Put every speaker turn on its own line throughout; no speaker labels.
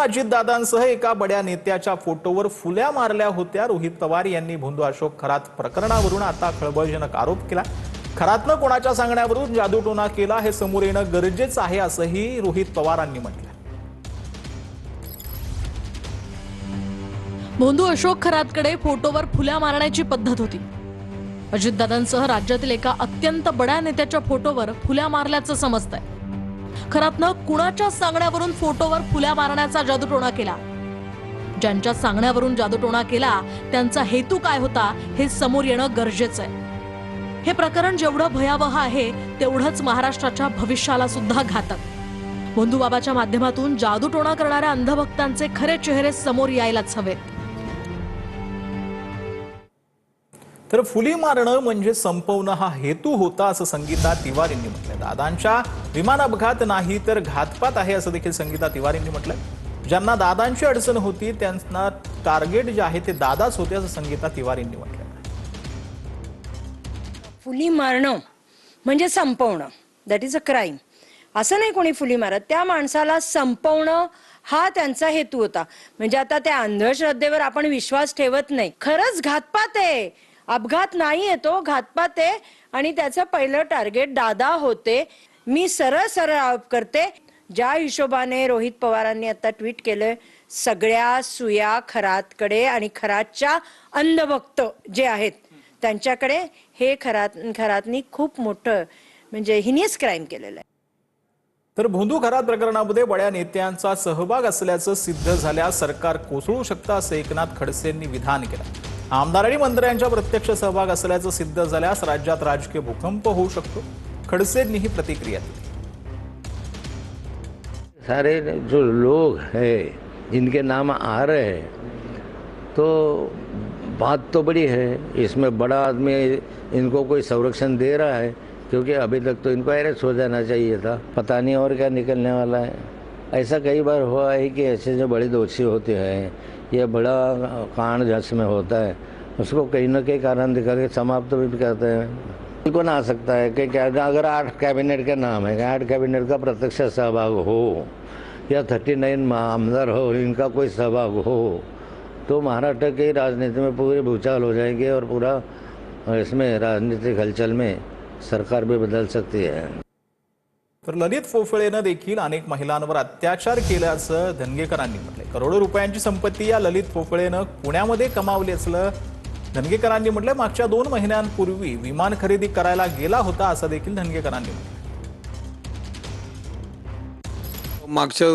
अजितदादांसह एका बड्या नेत्याच्या फोटोवर फुल्या मारल्या होत्या। रोहित पवार यांनी भोंदू अशोक खरात प्रकरणावरून आता खळबळजनक आरोप केला। खरातनं कोणाच्या सांगण्यावरून जादूटोणा केला हे समोर येणं गरजेचं आहे असंही रोहित पवारांनी म्हटलं।
भोंदू अशोक खरातकडे फोटोवर फुल्या मारण्याची पद्धत होती। अजितदादांसह राज्यातील एका अत्यंत बड्या नेत्याच्या फोटोवर फुल्या मारल्याचं समजतंय। खरातनं कुणाच्या सांगण्यावरून फोटोवर फुल्या मारण्याचा जादूटोणा केला। ज्यांच्या सांगण्यावरून जादूटोणा केला त्यांचा हेतू काय होता हे समोर येणं गरजेचं आहे। हे प्रकरण जेवढं भयावह आहे तेवढंच महाराष्ट्राच्या भविष्याला सुद्धा घातक। भोंदू बाबाच्या माध्यमातून जादूटोणा करणाऱ्या अंधभक्तांचे खरे चेहरे समोर यायलाच हवेत।
तर फुली मारणं म्हणजे संपवणं हा हेतू होता असं संगीता तिवार यांनी म्हटलं। दादांच्या विमान अपघात नाही तर घातपात आहे असं देखील संगीता तिवार यांनी म्हटलं। ज्यांना दादांची अडचण होती त्यांना टार्गेट जे आहे ते दादाच होते असं संगीता तिवार यांनी म्हटलं।
फुली मारणं म्हणजे संपवणं, दॅट इज अ क्राईम। असं नाही कोणी फुली मारत, त्या माणसाला संपवणं हा त्यांचा हेतू होता। म्हणजे आता त्या अंधश्रद्धेवर आपण विश्वास ठेवत नाही। खरंच घातपात आहे, अपघात नाहीये, तो घातपात आहे आणि त्याचं पहिलं टार्गेट दादा होते। मी सरळ सरळ आरोप करते, ज्या हिशोबाने रोहित पवारांनी आता ट्विट केलंय, सगळ्या सुया खरातकडे आणि खरातच्या अंधभक्त जे आहेत त्यांच्याकडे हे खरातनी खूप मोठं म्हणजे हिनियस क्राईम केलेलं आहे।
तर भोंदू खरात प्रकरणामध्ये बड्या नेत्यांचा सहभाग असल्याचं सिद्ध झाल्यास सरकार कोसळू शकतं असं एकनाथ खडसेंनी विधान केलं। आमदार आणि मंत्र्यांचा प्रत्यक्ष सहभाग असल्याचं सिद्ध झाल्यास राज्यात राजकीय भूकंप होऊ शकतो। खडसेंनी ही प्रतिक्रिया दिली।
सारे जो लोग हैं जिनके नाम आ रहे हैं तो बात तो बड़ी है, इसमें बड़ा आदमी इनको कोई संरक्षण दे रहा है, क्योंकि अभी तक तो इनको अरेस्ट हो जाना चाहिए था। पता नहीं और क्या निकलने वाला है। ऐसा कई बार हुआ है कि ऐसे जो बड़े दोषी होते हैं या बड़ा कांड जिसमें होता है उसको कहीं ना कहीं कारण दिखा के समाप्त भी करते हैं। बिल्कुल आ सकता है कि क्या अगर 8 कैबिनेट का नाम है, 8 कैबिनेट का प्रत्यक्ष सहभाग हो या 39 आमदार हो, इनका कोई सहभाग हो तो महाराष्ट्र की राजनीति में पूरे भूचाल हो जाएंगे और पूरा इसमें राजनीतिक हलचल में सरकार भी बदल सकती है।
तर ललित फोफळेनं देखील अनेक महिलांवर अत्याचार केल्याचं धनगेकरांनी म्हटलंय। करोडो रुपयांची संपत्ती या ललित फोफळेनं पुण्यामध्ये कमावली असलं धनगेकरांनी म्हटलंय। मागच्या 2 महिन्यांपूर्वी विमान खरेदी करायला गेला होता असं देखील धनगेकरांनी म्हटलं।
मागच्या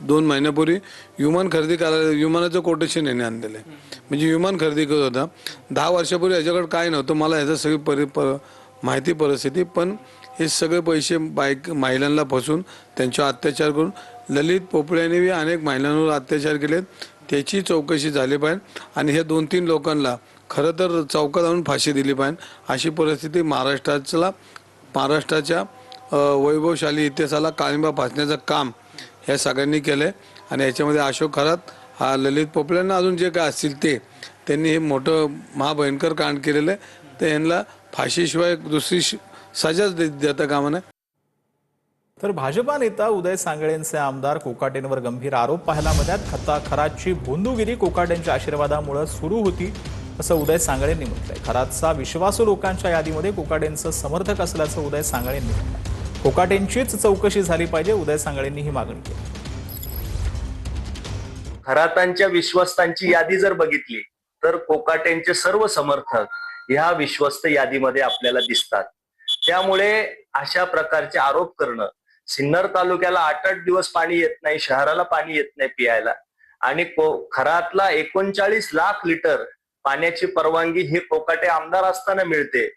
2 महिन्यापूर्वी विमान खरेदी करायला विमानाचं कोटेशन याने आणलेलं आहे। म्हणजे विमान खरेदी करत होता। 10 वर्षापूर्वी याच्याकडे काय नव्हतं, मला याचं सगळी माहिती परिस्थिती, पण हे सगळे पैसे महिलांना फसवून त्यांच्यावर अत्याचार करून ललित पोपळ्याने अनेक महिलांवर अत्याचार केले, त्याची चौकशी झाली पाहिजे आणि हे 2-3 लोकांना खरं तर चौकात आणून फाशी दिली पाहिजे। अशी परिस्थिती महाराष्ट्राच्या वैभवशाली इतिहासाला काळिंबा फासण्याचं काम ह्या सगळ्यांनी केलंय आणि याच्यामध्ये अशोक खरात हा ललित पोपळ्यांना अजून जे काय असतील ते त्यांनी हे मोठं महाभयंकर कांड केलेलं आहे, तर यांना फाशीशिवाय दुसरी सजाच देता कामा नये।
तर भाजपा नेता उदय सांगळेंचे आमदार कोकाटेंवर गंभीर आरोप पाहायला मिळतात। खरातची भोंदूगिरी कोकाटेंच्या आशीर्वादामुळे सुरू होती असं उदय सांगळेंनी म्हटलंय। खरातचा विश्वासू लोकांच्या यादीमध्ये कोकाटेंचं समर्थक असल्याचं उदय सांगळेंनी म्हटलंय। कोकाटेंचीच चौकशी झाली पाहिजे, उदय सांगळेंनी ही मागणी केली।
खरातांच्या विश्वस्तांची यादी जर बघितली तर कोकाटेंचे सर्व समर्थक ह्या विश्वस्त यादीमध्ये आपल्याला दिसतात। त्यामुळे अशा प्रकारचे आरोप करणं, सिन्नर तालुक्याला 8-8 दिवस पाणी येत नाही, शहराला पाणी येत नाही पियायला, आणि खरातला 39 लाख लिटर पाण्याची परवानगी हे कोकाटे आमदार असताना मिळते,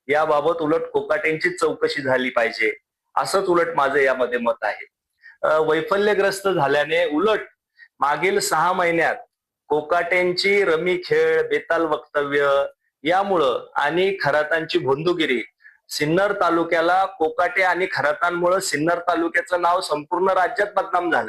याबाबत उलट कोकाटेंची चौकशी झाली पाहिजे असंच उलट माझं यामध्ये मत आहे। वैफल्यग्रस्त झाल्याने उलट मागील 6 महिन्यात कोकाटेंची रमी खेळ, बेताल वक्तव्य यामुळं आणि खरातांची भोंदूगिरी सिन्नर तालुक्याला, कोकाटे आणि खरातांमुळे सिन्नर तालुक्याचं नाव संपूर्ण राज्यात बदनाम झालं।